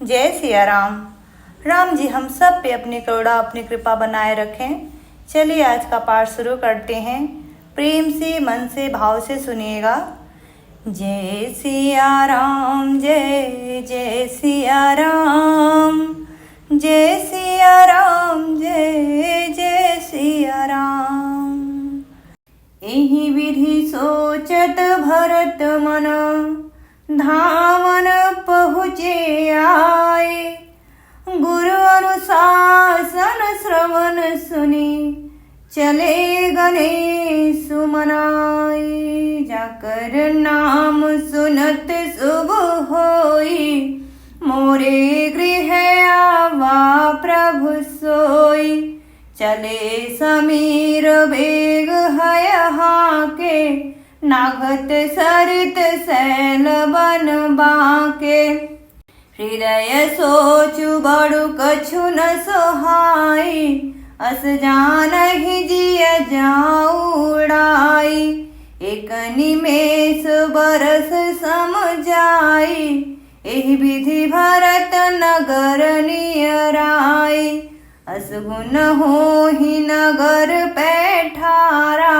जय सिया राम। राम जी हम सब पे अपनी करुणा अपनी कृपा बनाए रखें। चलिए आज का पाठ शुरू करते हैं। प्रेम से मन से भाव से सुनिएगा। जय सिया राम जय जय सिया राम, जय सिया राम जय जय सिया राम। एहि विधि सोचत भरत मन, धावन पहुँचे आए। गुरु अनुशासन श्रवण सुनी, चले गणेश मनाए। जाकर नाम सुनत शुभ होई, मोरे गृह आवा प्रभु सोई। चले समीर बेग है हाके, नागत सरित सैल बन बाके। हृदय सोचु बड़ु कछु न सोहाई, अस जानहि जिय जाऊड़ाई। एक निमेष बरस समझाई, एहि विधि भरत नगर नियराई। अस गुण होहि नगर पैठारा,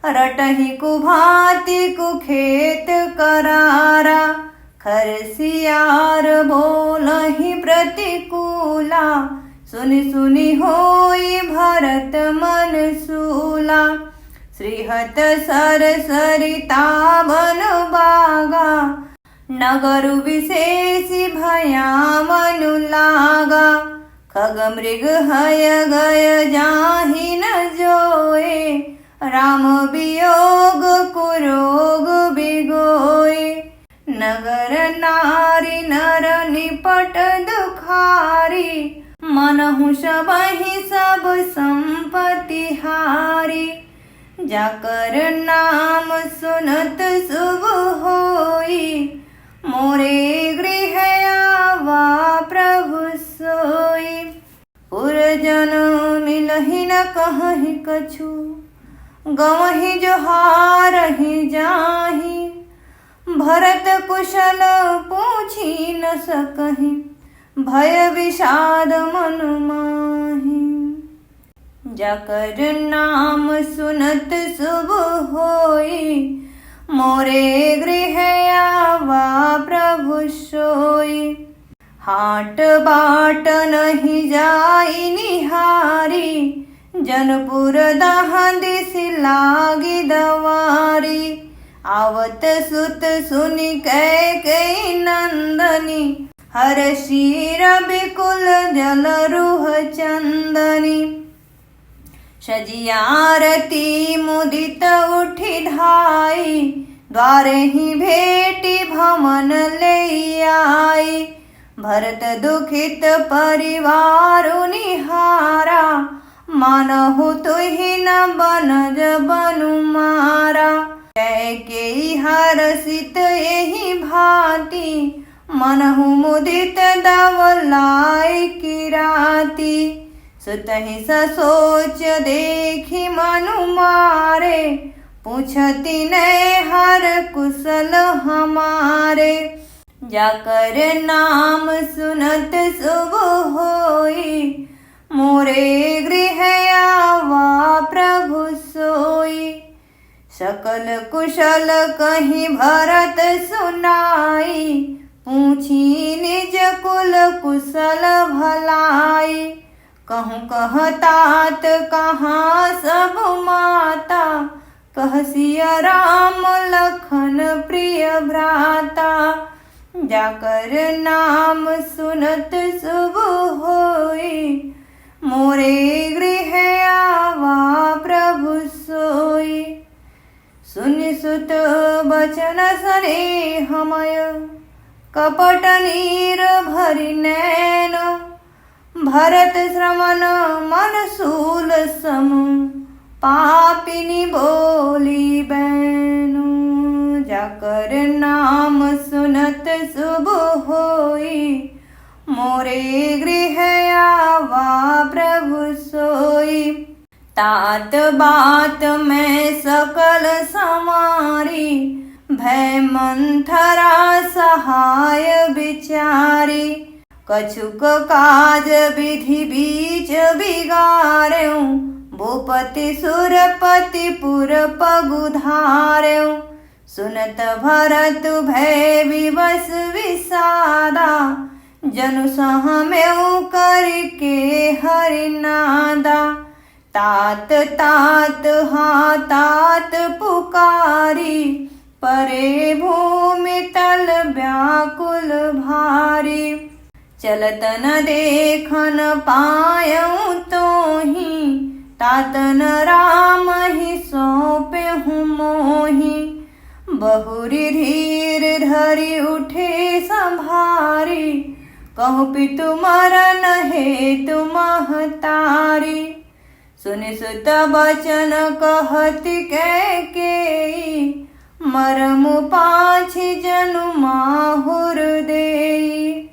रटहि कुभाति कुखेत करारा। खरसियार बोलहि प्रतिकूला, सुनि सुनि होई भरत मन सूला। श्रीहत सर सरिता बन बागा, नगरु विशेषि भया मनु लागा। खग मृग हय गय जाहि न जोए, राम वियोग कुरोग बिगोए। नगर नारी नर निपट दुखारी, मनहु सबहि सब संपत्ति हारी। जाकर नाम सुनत शुभ होई, मोरे गृह आवा प्रभु सोई। पुरजन मिलहि न कहहि कछु, गवहि जोहारहि जाहि। भरत कुशल पूछी न सकहि, भय विषाद मन माहि। जाकर नाम सुनत शुभ होई, मोरे गृह आवा प्रभु सोई। हाट बाट नहीं जाई निहारी, जनपुर दहाँ दिसि लागी दवारी। आवत सुत सुनि कैकेयी नंदनी, हर्षि रविकुल जल रुह चंदनी। सजियारती मुदित उठि धाई, द्वारे ही भेटी भमन ले आई। भरत दुखित परिवारु निहारा, मानहु तुहि न बनज बनु मारा। कैकेयी हरषित एहि भांति, मनहु मुदित दवलाई किराती। सुतहि ससोच देखि मनु मारे, पूछति नै हर कुशल हमारे। जाकर नाम सुनत शुभ होई, मोरे गृह आवा प्रभु सोई। सकल कुशल कहि भरत सुनाई, पूछी निज कुल कुशल भलाई। कहूँ कहतात कहाँ सब माता, कह सिया राम लखन प्रिय भ्राता। जाकर नाम सुनत शुभ होई, मोरे गृह आवा प्रभु सोई। सुनि सुत बचन स्नेहमय, कपट नीर भरि नैन। भरत श्रवण मन शूल सम, पापिनी बोली बैनु। जाकर नाम सुनत शुभ होई, मोरे गृह आवा प्रभु सोई। तात बात में सकल समारी, भय है मंथरा सहाय बिचारी। कछुक काज विधि बीच बिगाड़्यो, भूपति सुरपति पुर पगुधार्यो। सुनत भरत भय विवश विषादा, जनु सहम्यउ करके हरिनादा। तात तात हाँ तात पुकारी, परे भूमि तल व्याकुल भारी। चलत न देखन पायऊ तोहि, तात न राम ही सौंपेहु मोहि। बहुरी धीर धरि उठे संभारी, कहु पितु मरन हेतु महतारी। सुनि सुत बचन कहति कैकेयी, मरमु पाछि जनु माहुर देई।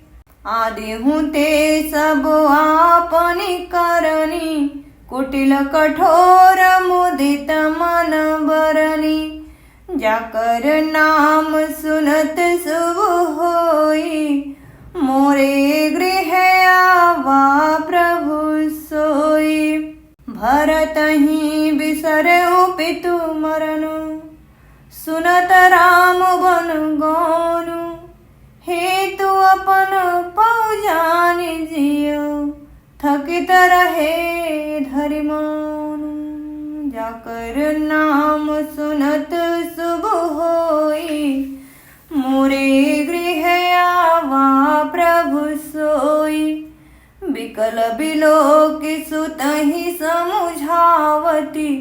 आदिहु ते सब आपनि करनी, कुटिल कठोर मुदित मन बरनी। जाकर नाम सुनत शुभ होई, मोरे गृह आवा प्रभु सोई। भरत ही बिसरउ पितु मरनु, सुनत राम बन गौनु। हेतु अपन पौ जानि जियो, थकित रहे धरि मौन। जाकर नाम सुनत शुभ होई, मोरे गृह आवा प्रभु सोई। बिकल बिलोकि सुतहि समुझावती,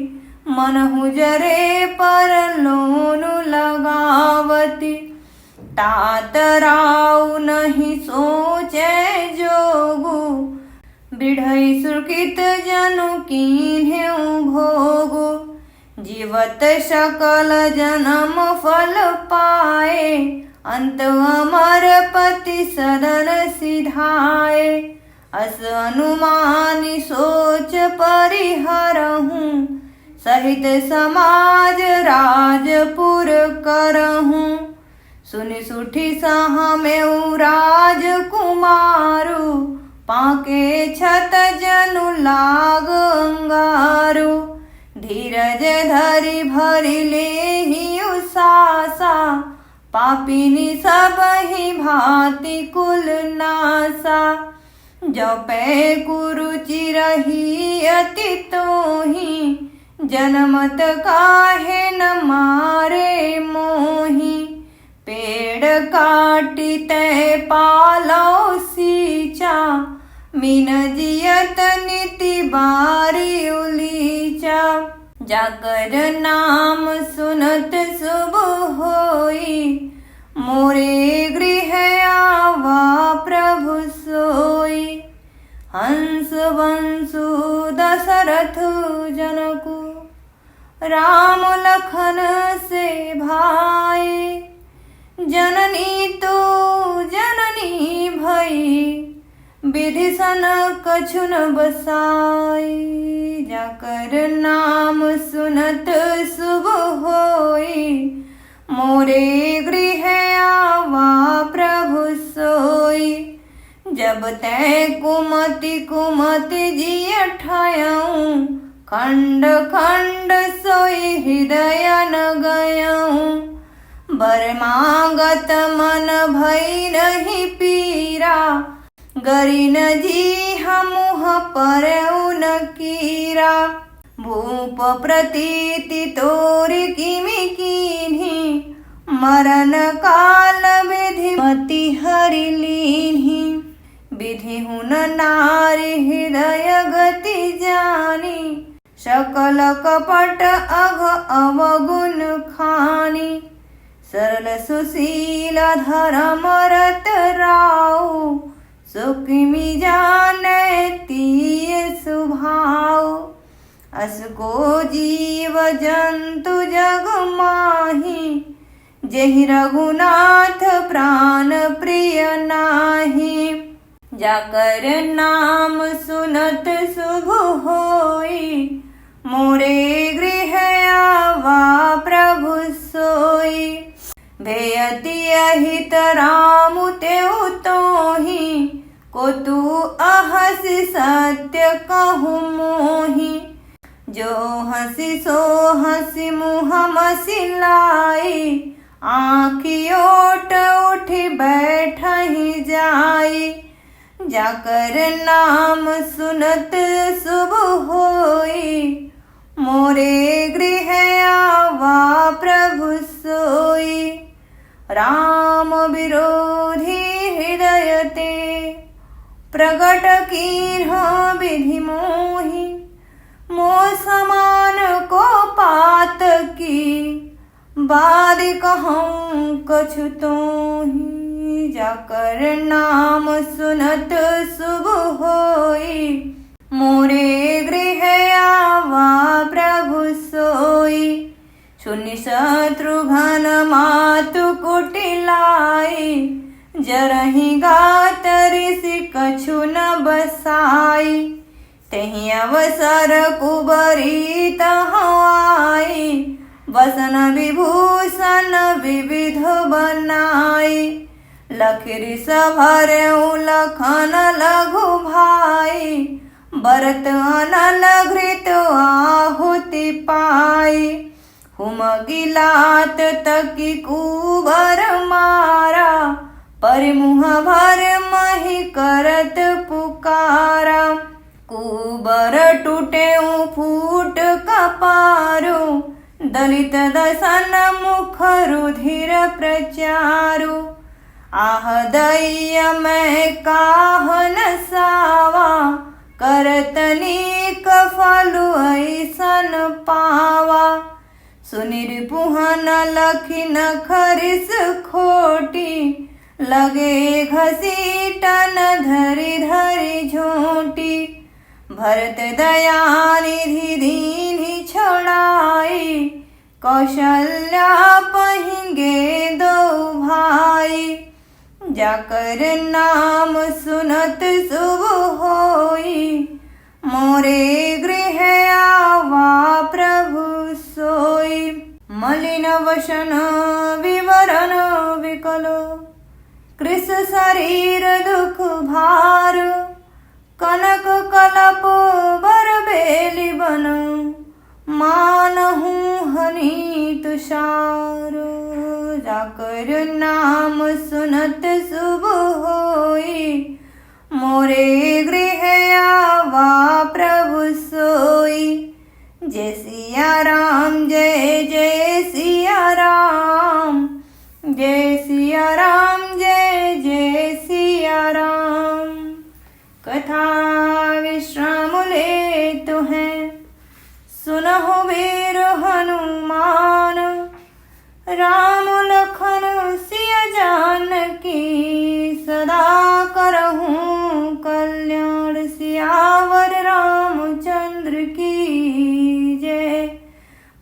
मनहु जरे पर लोनु लगावती। तात राउ नहीं सोचे जोगु, बिढ़ई सुर्कित जनु कीन्हेउ भोगु। जीवत सकल जन्म फल पाए, अंत अमर पति सदन सिधाए। अस अनुमानि सोच परिहरहूँ, सहित समाज राजपुर करहूँ। सुनि सुठी सहम्यउ राजकुमारु, पाके छत जनु लाग अंगारु। धीरज धरि भरि लेहि उसासा, पापिनी सबहि भांति कुल नासा। जपै कुरुचि रही अति तोहि, जनमत काहे न मारे मोहि। पेड़ काटी तै पालौ सींचा, मीन जियत नीति बारी उलीचा। जाकर नाम सुनत शुभ होई, मोरे गृह आवा प्रभु सोई। हंस वंशु दशरथ जनकु, राम लखन से भाई। जननी तो जननी भई, विधि कछु न बसाई। जाकर नाम सुनत शुभ होई, मोरे गृह आवा प्रभु सोई। जब तै कुमति कुमति जिय ठायऊ, खंड खंड सोई हृदय न गयऊँ। बर मांगत मन भई नहीं पीरा, गरी न जी मुँह पर न कीरा। भूप प्रतीति तोरि किमि कीन्ही, मरण काल विधि मति हरि लीन्ही। विधि हुन नारी हृदय गति जानी, सकल कपट अघ अवगुण खानी। सरल सुशील धर्म रत राउ, सुखिमि जानै तीय सुभाव। असको जीव जंतु जग माही, जेहि रघुनाथ प्राण प्रिय नाही। जाकर नाम सुनत शुभ होई, मोरे गृह आवा प्रभु सोई। बेअति अहित राम तेउ तोहि, को तू अहसि सत्य कहूँ मोहि। जो हंसी सो हंसी मुँह मसिलाई, आँखि ओट उठी बैठहि जाई। जाकर नाम सुनत शुभ होई, मोरे गृह आवा प्रभु सोई। राम विरोधी हृदय ते, प्रगट कीन्ह विधि मोहि। मोह समान को पात की, बादि कहूँ कछु तोहि। जाकर नाम सुनत शुभ होई, मोरे गृह आवा प्रभु सोई। सुनि शत्रुघ्न मातु कुटिलाई, जरहि गात ऋषि कछु न बसाई। तेहि अवसर कुबरी तहाँ आई, वसन विभूषण विविध बनाई। लखि ऋषभरऊ लखन लघु भाई, भरत अनल घृत आहुति पाई। हुम गिलात तकी कुबर मारा, परिमुह भर मही करत पुकारा। कुबर टूटे फूट कपारू, दलित दसन मुख रुधिर प्रचारु। आह दैया मैं काह न सावा, करत नीक फलु ऐसन पावा। सुनि रिपुहन लखि नखरिस खोटी, लगे घसीटन धरि धरि झोंटी। भरत दया निधि दीन्हि छोड़ाई, कौशल्या पहिंगे दो भाई। जाकर नाम सुनत शुभ होई, मोरे गृह आवा प्रभु सोई। मलिन वसन विवरण विकल, कृश शरीर दुख भार। कनक कलप बर बेली बन, मानहु हनि तुषार। जाकर नाम सुनत शुभ होई, मोरे गृह आवा प्रभु सोई। जय सिया राम जय जय सिया राम, जय सिया राम जय जय सिया राम। कथा विश्राम लेत हैं, सुनहु वीर हनुमान। राम लखन सिया जानकी, सदा करहूँ कल्याण। सियावर रामचंद्र की जय,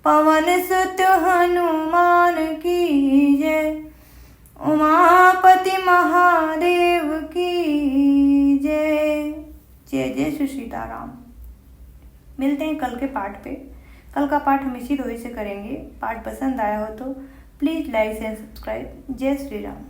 पवन सुत हनुमान की जय। उमापति महादेव की जय। जय जय श्री सीताराम। मिलते हैं कल के पाठ पे। कल का पाठ हम इसी रोज से करेंगे। पाठ पसंद आया हो तो प्लीज़ लाइक एंड सब्सक्राइब। जय श्री राम।